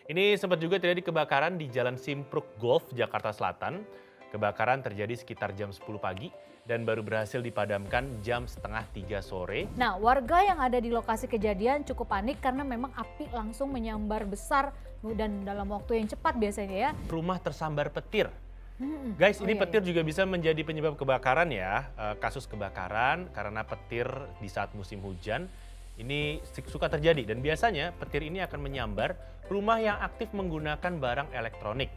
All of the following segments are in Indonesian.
Ini sempat juga terjadi kebakaran di Jalan Simpruk Golf, Jakarta Selatan. Kebakaran terjadi sekitar jam 10 pagi dan baru berhasil dipadamkan jam setengah 3 sore. Nah, warga yang ada di lokasi kejadian cukup panik karena memang api langsung menyambar besar dan dalam waktu yang cepat biasanya ya. Rumah tersambar petir. Guys, ini petir juga bisa menjadi penyebab kebakaran ya. Kasus kebakaran karena petir di saat musim hujan ini suka terjadi dan biasanya petir ini akan menyambar rumah yang aktif menggunakan barang elektronik.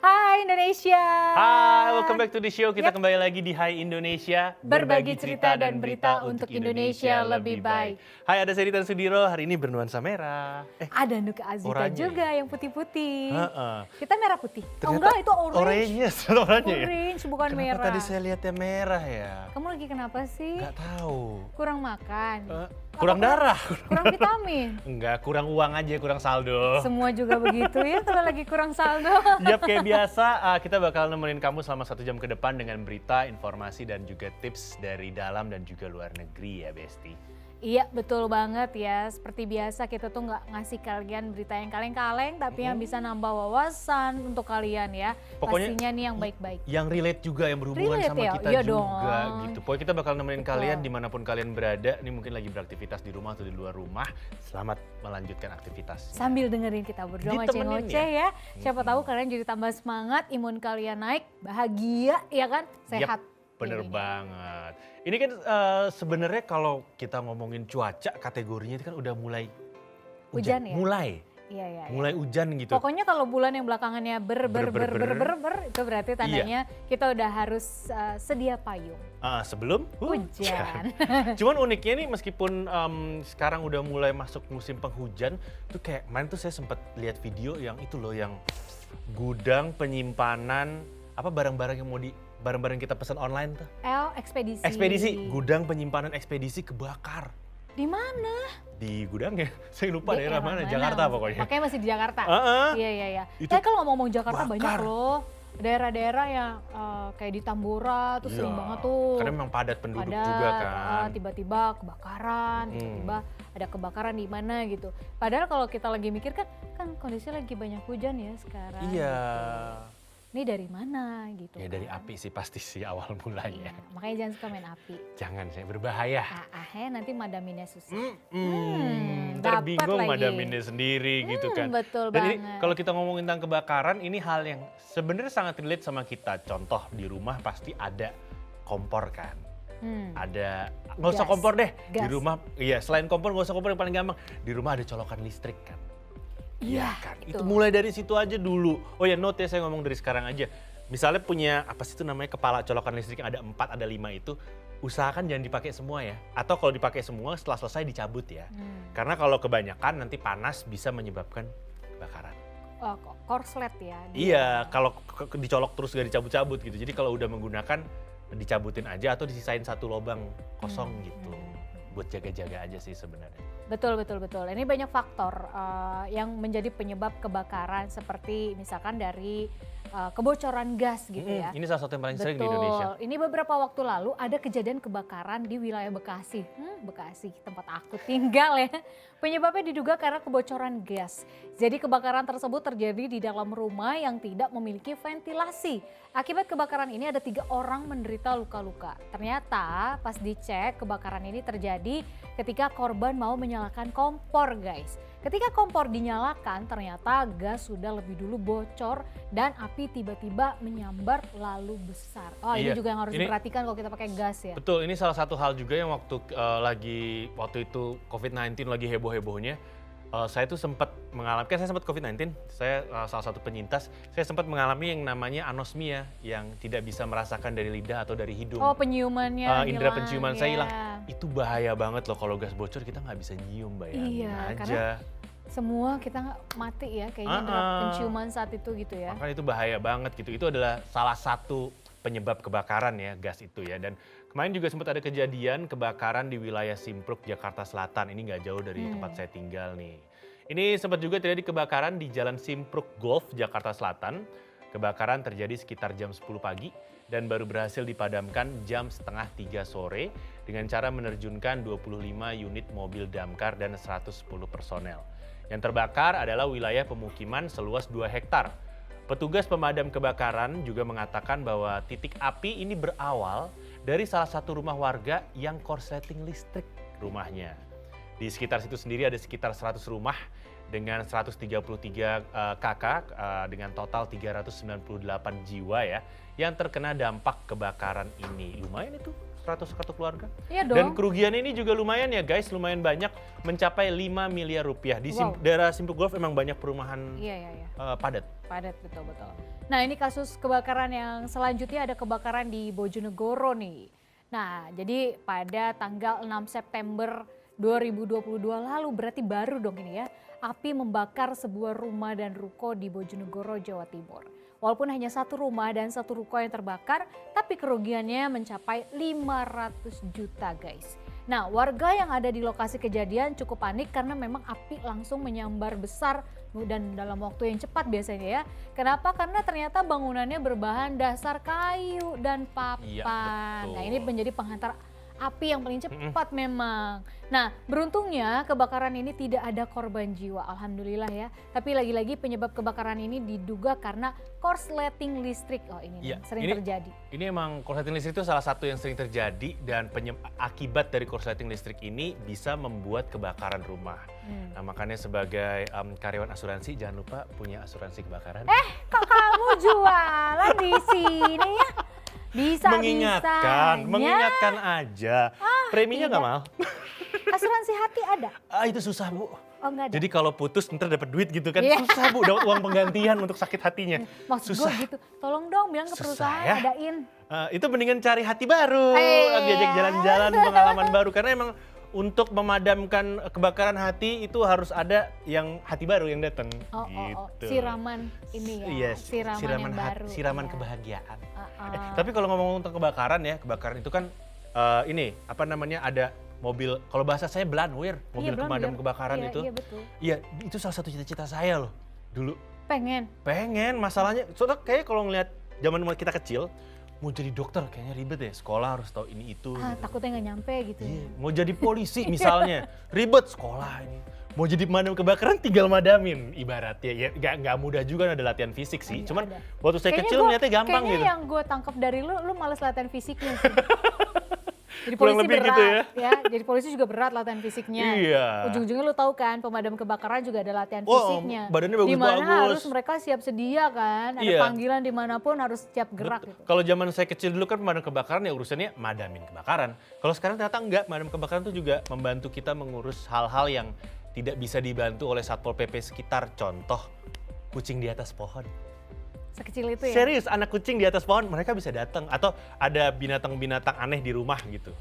Hai Indonesia. Hai, welcome back to the show. Kita kembali lagi di Hai Indonesia. Berbagi cerita dan berita untuk Indonesia lebih baik. Hai, ada saya Ditan Sudiro. Hari ini bernuansa merah. Ada Nuka Azita oranye. juga yang putih-putih. Heeh. Kita merah putih. Ternyata Enggak, itu orange. Oranye ya? Orange, bukan Kenapa merah. tadi saya lihatnya merah ya? Kamu lagi kenapa sih? Nggak tahu. Kurang makan? Kurang darah. Kurang vitamin? Enggak, kurang uang aja, kurang saldo. Semua juga begitu ya kalau lagi kurang saldo. Yap, kayak biasa kita bakal nemenin kamu selama 1 jam ke depan dengan berita, informasi, dan juga tips dari dalam dan juga luar negeri ya Besti. Iya betul banget ya, seperti biasa kita tuh nggak ngasih kalian berita yang kaleng-kaleng tapi yang bisa nambah wawasan untuk kalian ya. Pokoknya pastinya nih yang baik-baik. Yang relate juga, yang berhubungan Relate sama ya? kita Iya juga dong. gitu. Pokoknya kita bakal nemenin Betul. kalian dimanapun kalian berada. Ini mungkin lagi beraktivitas di rumah atau di luar rumah. Selamat melanjutkan aktivitas. Sambil dengerin kita berdua Ditemenin ngoceh-ngoceh ya. Siapa tahu kalian jadi tambah semangat, imun kalian naik, bahagia ya kan, sehat. Bener jadinya. banget. Ini kan sebenarnya kalau kita ngomongin cuaca kategorinya itu kan udah mulai Hujan ya? Mulai Iya. hujan gitu. Pokoknya kalau bulan yang belakangannya ber itu berarti tandanya kita udah harus sedia payung. Sebelum Hujan. Cuman uniknya nih meskipun sekarang udah mulai masuk musim penghujan, tuh kayak kemarin tuh saya sempat lihat video yang itu loh, yang gudang penyimpanan barang-barang yang barang-barang kita pesan online tuh. Ekspedisi. Ekspedisi, gudang penyimpanan ekspedisi kebakar. Di mana? Di gudangnya, saya lupa daerah mana, Jakarta pokoknya. Makanya masih di Jakarta. Iya. Itu Tapi kalau ngomong Jakarta bakar. banyak loh. Daerah-daerah yang kayak di Tambora tuh sering banget tuh. Karena memang padat penduduk juga kan. Tiba-tiba kebakaran, tiba-tiba ada kebakaran di mana gitu. Padahal kalau kita lagi mikir kan kondisi lagi banyak hujan ya sekarang. Iya. Gitu. Ini dari mana gitu. Ya dari api sih pasti sih awal mulanya. Makanya jangan suka main api. Jangan, saya berbahaya. Nanti madaminnya susah. Ntar dapet bingung lagi. madaminnya sendiri gitu kan. Betul Dan banget. ini kalau kita ngomongin tentang kebakaran, ini hal yang sebenarnya sangat relate sama kita. Contoh di rumah pasti ada kompor kan. Ada, nggak usah Gas. kompor deh. Di Gas. rumah, iya selain kompor nggak usah kompor, yang paling gampang. Di rumah ada colokan listrik kan. Iya Kan. itu. Itu mulai dari situ aja dulu. Oh ya, note ya, saya ngomong dari sekarang aja. Misalnya punya apa sih itu namanya, kepala colokan listrik yang ada 4, ada 5 itu, usahakan jangan dipakai semua ya. Atau kalau dipakai semua setelah selesai dicabut ya. Karena kalau kebanyakan nanti panas bisa menyebabkan kebakaran. Korslet ya. Iya, kalau dicolok terus gak dicabut-cabut gitu. Jadi kalau udah menggunakan dicabutin aja atau disisain satu lubang kosong gitu. Buat jaga-jaga aja sih sebenarnya. Betul. Ini banyak faktor yang menjadi penyebab kebakaran seperti misalkan dari kebocoran gas gitu ya. Ini salah satu yang paling sering di Betul. Indonesia. Ini beberapa waktu lalu ada kejadian kebakaran di wilayah Bekasi. Bekasi, tempat aku tinggal ya. Penyebabnya diduga karena kebocoran gas. Jadi kebakaran tersebut terjadi di dalam rumah yang tidak memiliki ventilasi. Akibat kebakaran ini ada 3 orang menderita luka-luka. Ternyata pas dicek kebakaran ini terjadi ketika korban mau menyalakan kompor guys. Ketika kompor dinyalakan ternyata gas sudah lebih dulu bocor dan api tiba-tiba menyambar lalu besar. Ini juga yang harus diperhatikan kalau kita pakai gas ya. Betul, ini salah satu hal juga yang waktu itu COVID-19 lagi heboh-hebohnya. Saya tuh sempat mengalami, kan saya sempat COVID-19, saya salah satu penyintas, saya sempat mengalami yang namanya anosmia yang tidak bisa merasakan dari lidah atau dari hidung. Penciumannya indera hilang, penciuman ya. saya hilang. Itu bahaya banget loh, kalau gas bocor kita nggak bisa nyium, bayangin aja. Karena semua kita mati ya kayaknya indera penciuman saat itu gitu ya. Makanya itu bahaya banget gitu. Itu adalah salah satu penyebab kebakaran ya, gas itu ya. Dan Kemarin juga sempat ada kejadian kebakaran di wilayah Simpruk, Jakarta Selatan. Ini nggak jauh dari tempat saya tinggal nih. Ini sempat juga terjadi kebakaran di Jalan Simpruk Golf, Jakarta Selatan. Kebakaran terjadi sekitar jam 10 pagi dan baru berhasil dipadamkan jam setengah 3 sore dengan cara menerjunkan 25 unit mobil damkar dan 110 personel. Yang terbakar adalah wilayah pemukiman seluas 2 hektar. Petugas pemadam kebakaran juga mengatakan bahwa titik api ini berawal dari salah satu rumah warga yang korsleting listrik rumahnya. Di sekitar situ sendiri ada sekitar 100 rumah dengan 133 kakak dengan total 398 jiwa ya yang terkena dampak kebakaran ini. Lumayan itu 100 kartu keluarga. Iya dong. Dan kerugian ini juga lumayan ya guys, lumayan banyak, mencapai 5 miliar rupiah. Di daerah Simpruk Golf emang banyak perumahan padat. Padat, betul-betul. Nah ini kasus kebakaran yang selanjutnya ada kebakaran di Bojonegoro nih. Nah jadi pada tanggal 6 September 2022 lalu, berarti baru dong ini ya, api membakar sebuah rumah dan ruko di Bojonegoro, Jawa Timur. Walaupun hanya satu rumah dan satu ruko yang terbakar, tapi kerugiannya mencapai 500 juta guys. Nah warga yang ada di lokasi kejadian cukup panik karena memang api langsung menyambar besar dan dalam waktu yang cepat biasanya ya. Kenapa? Karena ternyata bangunannya berbahan dasar kayu dan papan. Iya, betul. Nah ini menjadi penghantar api yang paling cepat memang. Nah beruntungnya kebakaran ini tidak ada korban jiwa, alhamdulillah ya. Tapi lagi-lagi penyebab kebakaran ini diduga karena korsleting listrik. Oh ini sering terjadi. Ini emang korsleting listrik itu salah satu yang sering terjadi dan akibat dari korsleting listrik ini bisa membuat kebakaran rumah. Nah makanya sebagai karyawan asuransi jangan lupa punya asuransi kebakaran. Kok kamu jualan di sini ya? Mengingatkan aja. Preminya nggak mahal. Asuransi hati ada? Itu susah Bu. Oh nggak ada? Jadi kalau putus ntar dapat duit gitu kan, susah Bu, dapat uang penggantian untuk sakit hatinya. Maksud gue gitu, tolong dong bilang ke perusahaan ya? adain. Itu mendingan cari hati baru, diajak jalan-jalan, pengalaman baru. Karena emang untuk memadamkan kebakaran hati itu harus ada yang hati baru yang datang. Gitu. Siraman ini ya, siraman yang baru. Siraman kebahagiaan. Tapi kalau ngomong tentang kebakaran ya, kebakaran itu kan ada mobil, kalau bahasa saya Blanwir, mobil pemadam kebakaran itu. Iya betul. Iya, itu salah satu cita-cita saya loh dulu. Pengen, masalahnya soalnya kayak kalau ngelihat zaman kita kecil, mau jadi dokter kayaknya ribet ya, sekolah harus tahu ini itu. Gitu. Takutnya nggak nyampe gitu. Iya, mau jadi polisi misalnya, ribet sekolah ini. Mau jadi pemadam kebakaran tinggal madamin ibaratnya. Ya nggak mudah juga, ada latihan fisik sih. Cuman waktu saya kecil ngeliatnya gampang gitu. Kayaknya yang gue tangkap dari lu males latihan fisiknya sih. Jadi Kurang polisi lebih berat gitu ya. Jadi polisi juga berat latihan fisiknya. Iya. Ujung-ujungnya lu tahu kan pemadam kebakaran juga ada latihan fisiknya. Badannya bagus-bagus. Dimana harus mereka siap sedia kan. Ada panggilan dimanapun harus siap gerak gitu. Kalau zaman saya kecil dulu kan pemadam kebakaran ya urusannya madamin kebakaran. Kalau sekarang ternyata enggak, pemadam kebakaran itu juga membantu kita mengurus hal-hal yang tidak bisa dibantu oleh Satpol PP sekitar. Contoh, kucing di atas pohon. Sekecil itu ya? Serius, anak kucing di atas pohon mereka bisa datang. Atau ada binatang-binatang aneh di rumah gitu.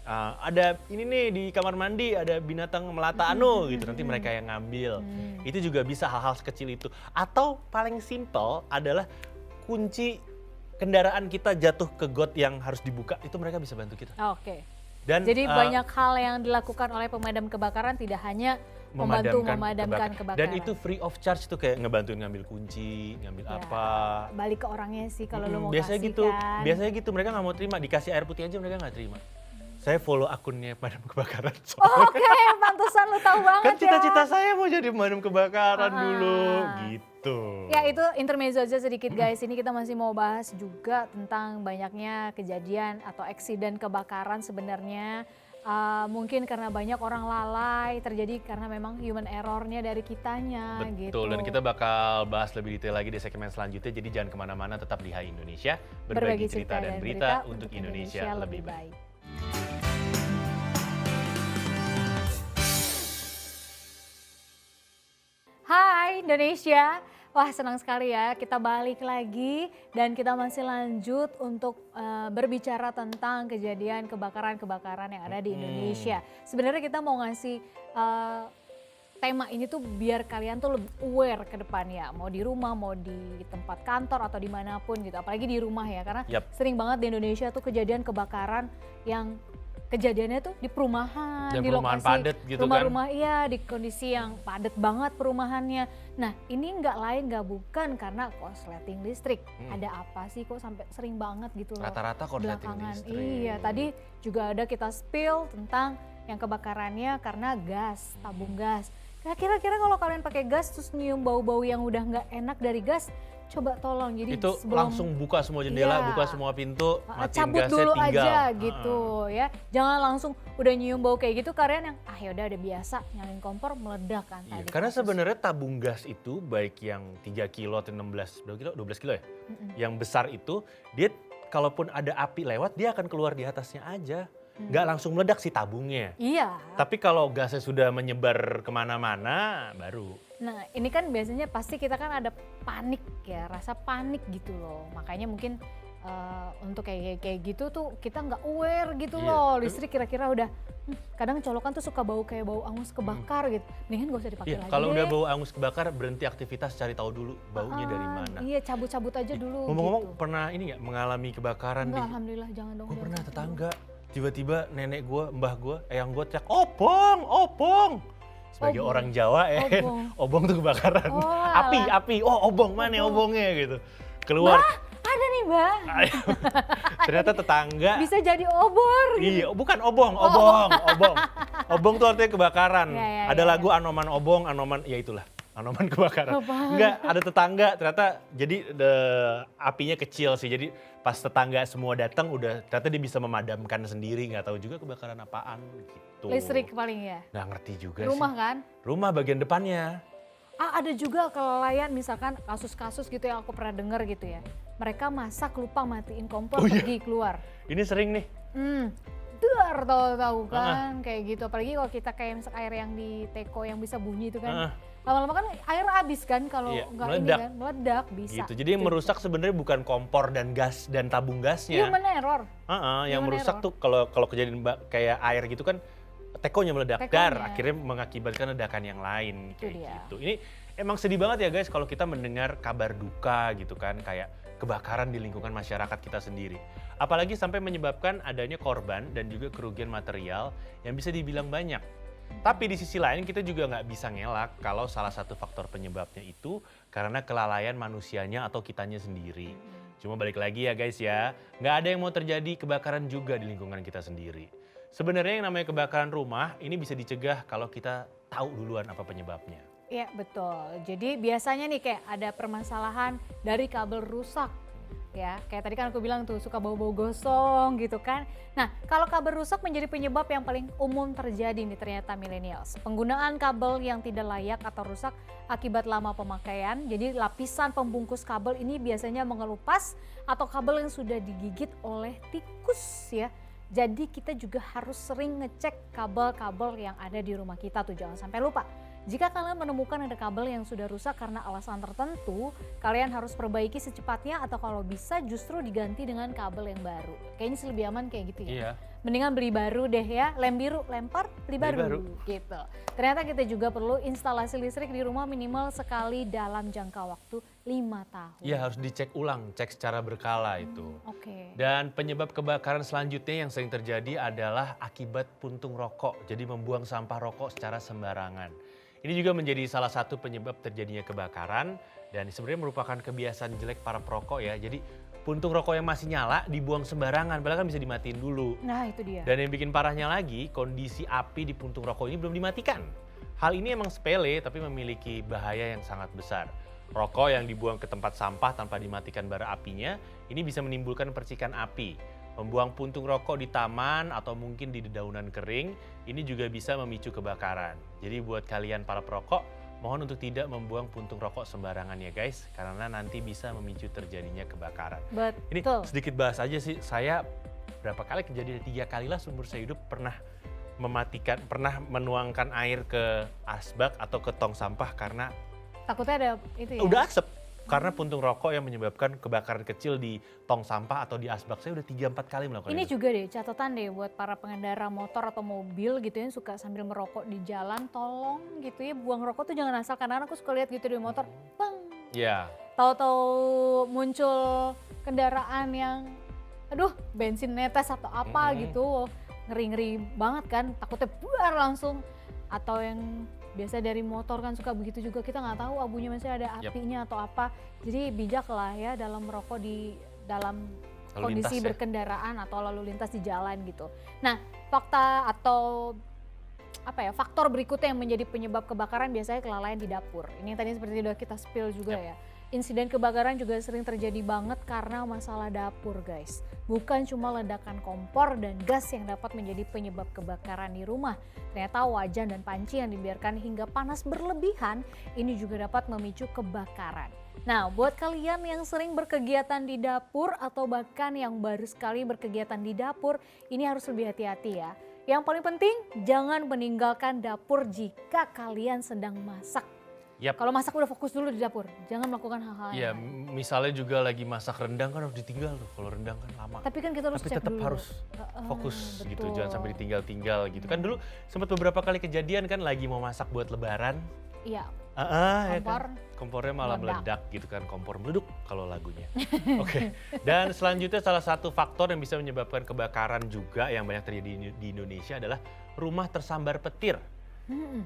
Ada ini nih di kamar mandi ada binatang melata gitu, nanti mereka yang ngambil. Itu juga bisa hal-hal sekecil itu. Atau paling simpel adalah kunci kendaraan kita jatuh ke got yang harus dibuka, itu mereka bisa bantu kita. Oke. Dan, jadi banyak hal yang dilakukan oleh pemadam kebakaran, tidak hanya membantu memadamkan kebakaran. Dan itu free of charge tuh, kayak ngebantuin ngambil kunci, ngambil apa. Balik ke orangnya sih kalau lo mau biasanya kasih gitu, kan. Biasanya gitu, mereka nggak mau terima, dikasih air putih aja mereka nggak terima. Saya follow akunnya pemadam kebakaran. Oke, pantesan lu tahu banget kan cita-cita saya mau jadi pemadam kebakaran dulu, gitu. Ya itu intermezzo aja sedikit guys, ini kita masih mau bahas juga tentang banyaknya kejadian atau eksiden kebakaran sebenarnya. Mungkin karena banyak orang lalai, terjadi karena memang human errornya dari kitanya. Betul, gitu. dan kita bakal bahas lebih detail lagi di segmen selanjutnya, jadi jangan kemana-mana, tetap di Hai Indonesia, berbagi cerita dan berita untuk Indonesia lebih baik. Hai Indonesia, wah senang sekali ya kita balik lagi dan kita masih lanjut untuk berbicara tentang kejadian kebakaran-kebakaran yang ada di Indonesia. Sebenarnya kita mau ngasih tema ini tuh biar kalian tuh lebih aware ke depannya. Mau di rumah, mau di tempat kantor atau dimanapun gitu. Apalagi di rumah ya, karena Yap. sering banget di Indonesia tuh kejadian kebakaran yang kejadiannya tuh di perumahan, Dan di perumahan lokasi padat gitu kan. rumah-rumah, iya, di kondisi yang padat banget perumahannya. Nah ini nggak lain nggak bukan karena korsleting listrik. Ada apa sih kok sampai sering banget gitu loh Rata-rata korsleting belakangan. listrik. Iya, tadi juga ada kita spill tentang yang kebakarannya karena gas, tabung gas. Nah, kira-kira kalau kalian pakai gas terus nyium bau-bau yang udah nggak enak dari gas, coba tolong. Jadi Itu langsung buka semua jendela, Iya. buka semua pintu, matiin cabut gasnya, dulu tinggal. aja gitu ya. Jangan langsung udah nyium bau kayak gitu kalian yang ya udah biasa nyalain kompor meledak kan Iya, tadi. karena kasus. sebenarnya tabung gas itu baik yang 3 kilo atau 16 berapa kilo, 12 kilo ya. Yang besar itu dia kalaupun ada api lewat dia akan keluar di atasnya aja. Nggak langsung meledak si tabungnya. Iya. Tapi kalau gasnya sudah menyebar kemana-mana baru. Nah ini kan biasanya pasti kita kan ada panik ya, rasa panik gitu loh. Makanya mungkin untuk kayak gitu tuh kita nggak aware gitu Iya. loh. Listrik kira-kira udah, kadang colokan tuh suka bau kayak bau angus kebakar gitu. Mendingan gak usah dipakai Iya, lagi kalau deh. udah bau angus kebakar berhenti aktivitas, cari tahu dulu baunya dari mana. Iya cabut-cabut aja dulu Ngomong-ngomong gitu. pernah ini nggak mengalami kebakaran Enggak, di alhamdulillah jangan dong. gue jangan pernah sampai tetangga tiba-tiba nenek gue, mbah gue, eyang gue teriak opong, opong. Sebagai Obong. orang Jawa ya, Obong. obong tuh kebakaran. Oh, api, alah. api, oh obong mana Obong. obongnya gitu. Keluar, Bah, ada nih mbak, ternyata tetangga. bisa jadi obor gitu. Iya, bukan obong, obong, obong. Obong tuh artinya kebakaran. Ya, ya, Ada ya, lagu Anoman Obong, Anoman, ya itulah. Anoman kebakaran. Apaan? Enggak, ada tetangga ternyata jadi apinya kecil sih. Jadi pas tetangga semua datang udah ternyata dia bisa memadamkan sendiri, nggak tahu juga kebakaran apaan gitu. Listrik paling ya. Nggak ngerti juga Rumah sih. kan? Rumah bagian depannya. Ada juga kelalaian misalkan kasus-kasus gitu yang aku pernah dengar gitu ya. Mereka masak lupa matiin kompor Oh, iya. pergi keluar. Ini sering nih. Duar tahu-tahu kan kayak gitu. Apalagi kalau kita kayak misalkan air yang di teko yang bisa bunyi itu kan. Lama-lama kan air habis kan kalau Iya, nggak ini meledak. kan meledak bisa. Gitu. Jadi yang merusak sebenarnya bukan kompor dan gas dan tabung gasnya. Human error. Yang Human merusak error. tuh kalau kejadian kayak air gitu kan tekonya meledak Tekonya. dar akhirnya mengakibatkan ledakan yang lain Itu kayak dia. gitu. Ini emang sedih banget ya guys kalau kita mendengar kabar duka gitu kan kayak kebakaran di lingkungan masyarakat kita sendiri. Apalagi sampai menyebabkan adanya korban dan juga kerugian material yang bisa dibilang banyak. Tapi di sisi lain kita juga nggak bisa ngelak kalau salah satu faktor penyebabnya itu karena kelalaian manusianya atau kitanya sendiri. Cuma balik lagi ya guys ya, nggak ada yang mau terjadi kebakaran juga di lingkungan kita sendiri. Sebenarnya yang namanya kebakaran rumah ini bisa dicegah kalau kita tahu duluan apa penyebabnya. Iya betul. Jadi biasanya nih kayak ada permasalahan dari kabel rusak. Ya, kayak tadi kan aku bilang tuh suka bau-bau gosong gitu kan. Nah, kalau kabel rusak menjadi penyebab yang paling umum terjadi nih ternyata millennials. Penggunaan kabel yang tidak layak atau rusak akibat lama pemakaian. Jadi lapisan pembungkus kabel ini biasanya mengelupas atau kabel yang sudah digigit oleh tikus ya. Jadi kita juga harus sering ngecek kabel-kabel yang ada di rumah kita tuh, jangan sampai lupa. Jika kalian menemukan ada kabel yang sudah rusak karena alasan tertentu, kalian harus perbaiki secepatnya atau kalau bisa justru diganti dengan kabel yang baru. Kayaknya sih lebih aman kayak gitu ya. Iya. Mendingan beli baru deh ya, lem biru lempar beli Beli baru gitu. Ternyata kita juga perlu instalasi listrik di rumah minimal sekali dalam jangka waktu 5 tahun. Iya harus dicek ulang, cek secara berkala itu. Oke. Dan penyebab kebakaran selanjutnya yang sering terjadi adalah akibat puntung rokok. Jadi membuang sampah rokok secara sembarangan. Ini juga menjadi salah satu penyebab terjadinya kebakaran dan sebenarnya merupakan kebiasaan jelek para perokok ya. Jadi puntung rokok yang masih nyala dibuang sembarangan, padahal kan bisa dimatiin dulu. Nah itu dia. Dan yang bikin parahnya lagi, kondisi api di puntung rokok ini belum dimatikan. Hal ini emang sepele tapi memiliki bahaya yang sangat besar. Rokok yang dibuang ke tempat sampah tanpa dimatikan bara apinya, ini bisa menimbulkan percikan api. Membuang puntung rokok di taman atau mungkin di dedaunan kering, ini juga bisa memicu kebakaran. Jadi buat kalian para perokok, mohon untuk tidak membuang puntung rokok sembarangan ya guys, karena nanti bisa memicu terjadinya kebakaran. Ini Betul. sedikit bahas aja sih, saya berapa kali kejadian 3 kalilah seumur saya hidup pernah menuangkan air ke asbak atau ke tong sampah karena Takutnya ada itu ya. udah asap. Karena puntung rokok yang menyebabkan kebakaran kecil di tong sampah atau di asbak saya udah 3-4 kali melakukan Ini itu. juga deh catatan deh buat para pengendara motor atau mobil gitu yang suka sambil merokok di jalan, tolong gitu ya buang rokok tuh jangan asal, karena aku suka lihat gitu di motor, bang, Iya. tahu-tahu muncul kendaraan yang aduh bensin netes atau apa gitu, ngeri-ngeri banget kan, takutnya buar langsung. Atau yang biasa dari motor kan suka begitu juga, kita nggak tahu abunya masih ada Yap. apinya atau apa. Jadi bijak lah ya dalam merokok di dalam Lalu kondisi lintas ya. berkendaraan atau lalu lintas di jalan gitu. Nah, fakta atau apa ya, faktor berikutnya yang menjadi penyebab kebakaran biasanya kelalaian di dapur. Ini yang tadi seperti udah kita spill juga ya. Insiden kebakaran juga sering terjadi banget karena masalah dapur guys. Bukan cuma ledakan kompor dan gas yang dapat menjadi penyebab kebakaran di rumah. Ternyata wajan dan panci yang dibiarkan hingga panas berlebihan ini juga dapat memicu kebakaran. Nah, buat kalian yang sering berkegiatan di dapur atau bahkan yang baru sekali berkegiatan di dapur, ini harus lebih hati-hati ya. Yang paling penting, jangan meninggalkan dapur jika kalian sedang masak. Yap. Kalau masak udah fokus dulu di dapur, jangan melakukan hal-hal Iya, yang lain. misalnya juga lagi masak rendang kan harus ditinggal tuh. Kalau rendang kan lama. Tapi kan kita harus Tapi cek tetap dulu. harus fokus gitu, betul. jangan sampai ditinggal-tinggal gitu. Kan dulu sempat beberapa kali kejadian kan lagi mau masak buat lebaran. Iya, Ya kompor kan? Kompornya malah meledak. meledak gitu kan, kompor meleduk kalau lagunya. Oke. Dan selanjutnya salah satu faktor yang bisa menyebabkan kebakaran juga yang banyak terjadi di Indonesia adalah rumah tersambar petir.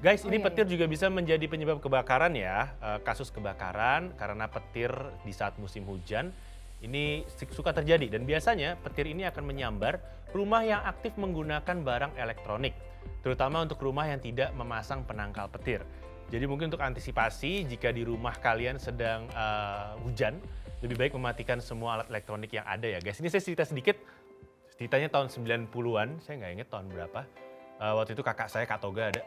Guys, Oh ini iya, petir juga bisa menjadi penyebab kebakaran ya. Kasus kebakaran karena petir di saat musim hujan ini suka terjadi dan biasanya petir ini akan menyambar rumah yang aktif menggunakan barang elektronik, terutama untuk rumah yang tidak memasang penangkal petir. Jadi mungkin untuk antisipasi jika di rumah kalian sedang hujan, lebih baik mematikan semua alat elektronik yang ada ya guys. Ini saya cerita sedikit, ceritanya tahun 90-an, saya nggak inget tahun berapa. Waktu itu kakak saya, Kak Toga ada.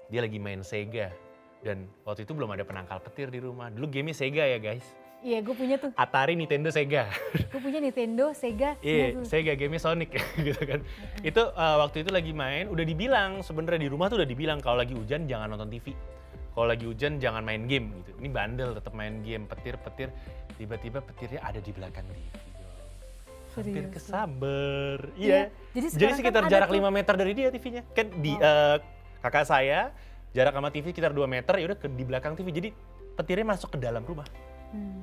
Dia lagi main Sega. Dan waktu itu belum ada penangkal petir di rumah. Dulu gamenya Sega ya guys. Iya, gue punya tuh. Atari, Nintendo, Sega. Gue punya Nintendo, Sega. Iya, tuh. Sega gamenya Sonic gitu kan. Itu waktu itu lagi main, udah dibilang sebenarnya di rumah tuh udah dibilang kalau lagi hujan jangan nonton TV. Kalau lagi hujan jangan main game gitu. Ini bandel tetap main game, petir-petir. Tiba-tiba petirnya ada di belakang TV. Hampir Serius. kesamber. Iya, Iya. jadi Jadi sekarang kan sekitar ada jarak tuh. 5 meter dari dia TV-nya. Kan di kakak saya jarak sama TV sekitar 2 meter, ya udah di belakang TV. Jadi petirnya masuk ke dalam rumah.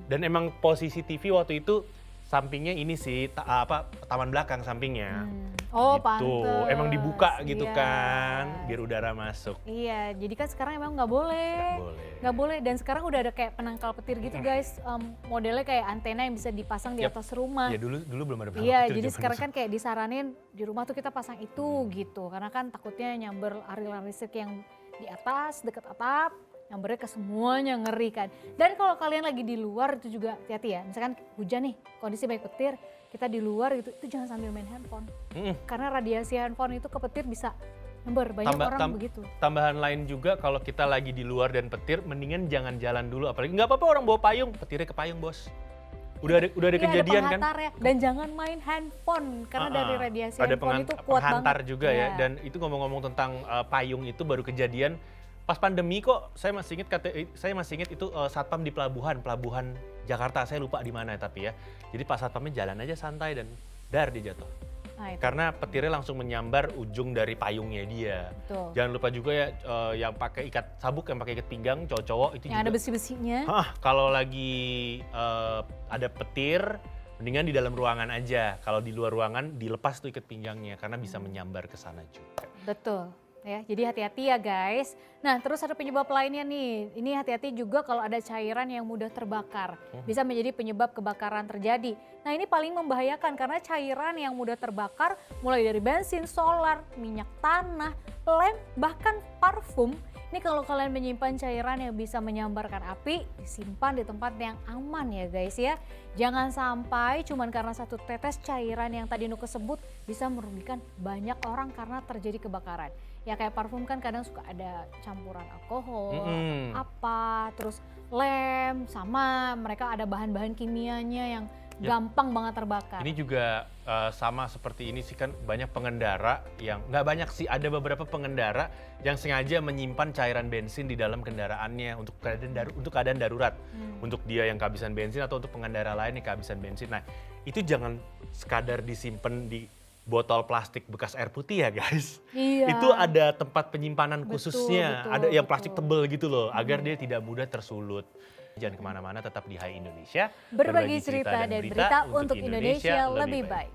Dan emang posisi TV waktu itu sampingnya ini sih taman belakang sampingnya. Oh, Gitu. pantes. Emang dibuka gitu Iya. kan biar udara masuk. Iya, jadi kan sekarang emang nggak boleh. Nggak boleh. Nggak boleh, dan sekarang udah ada kayak penangkal petir gitu guys. Modelnya kayak antena yang bisa dipasang di Yap. atas rumah. Ya dulu belum ada penangkal Iya, petir jadi zaman sekarang dulu. kan kayak disaranin di rumah tuh kita pasang itu gitu. Karena kan takutnya nyamber aliran listrik yang di atas, dekat atap, nyambernya ke semuanya, ngeri kan. Dan kalau kalian lagi di luar itu juga hati-hati ya. Misalkan hujan nih, kondisi baik petir, kita di luar gitu, itu jangan sambil main handphone. Karena radiasi handphone itu ke petir bisa nyamber, banyak orang begitu. Tambahan lain juga kalau kita lagi di luar dan petir, mendingan jangan jalan dulu. Apalagi nggak apa-apa orang bawa payung, petirnya ke payung bos. Udah ada Iya, kejadian ada kan? penghantarnya. Dan jangan main handphone karena dari radiasi ada handphone itu kuat penghantar banget. juga ya. Iya. Dan itu ngomong-ngomong tentang payung itu baru kejadian pas pandemi kok. Saya masih ingat itu satpam di pelabuhan Jakarta. Saya lupa di mana tapi ya. Jadi pas satpamnya jalan aja santai dan dar dia jatuh. Nah, itu. Karena petirnya langsung menyambar ujung dari payungnya dia. Betul. Jangan lupa juga ya yang pakai ikat sabuk, yang pakai ikat pinggang, cowok-cowok itu Yang juga. ada besi-besinya. Kalau lagi ada petir, mendingan di dalam ruangan aja. Kalau di luar ruangan dilepas tuh ikat pinggangnya karena bisa menyambar ke sana juga. Betul. Ya, jadi hati-hati ya guys. Nah, terus ada penyebab lainnya nih. Ini hati-hati juga kalau ada cairan yang mudah terbakar. Bisa menjadi penyebab kebakaran terjadi. Nah, ini paling membahayakan karena cairan yang mudah terbakar mulai dari bensin, solar, minyak tanah, lem, bahkan parfum. Ini kalau kalian menyimpan cairan yang bisa menyambarkan api, disimpan di tempat yang aman ya guys ya. Jangan sampai cuman karena satu tetes cairan yang tadi Nuke sebut bisa merugikan banyak orang karena terjadi kebakaran. Ya kayak parfum kan kadang suka ada campuran alkohol, terus lem, sama mereka ada bahan-bahan kimianya yang gampang banget terbakar. Ini juga sama seperti ini sih, kan banyak pengendara yang, nggak banyak sih, ada beberapa pengendara yang sengaja menyimpan cairan bensin di dalam kendaraannya untuk keadaan darurat. Untuk dia yang kehabisan bensin atau untuk pengendara lain yang kehabisan bensin. Nah, itu jangan sekadar disimpan di botol plastik bekas air putih ya guys. Iya. Itu ada tempat penyimpanan Betul, khususnya, betul, ada yang betul. plastik tebel gitu loh, agar dia tidak mudah tersulut. Jangan kemana-mana, tetap di Hai Indonesia. Berbagi cerita dan berita untuk Indonesia lebih baik.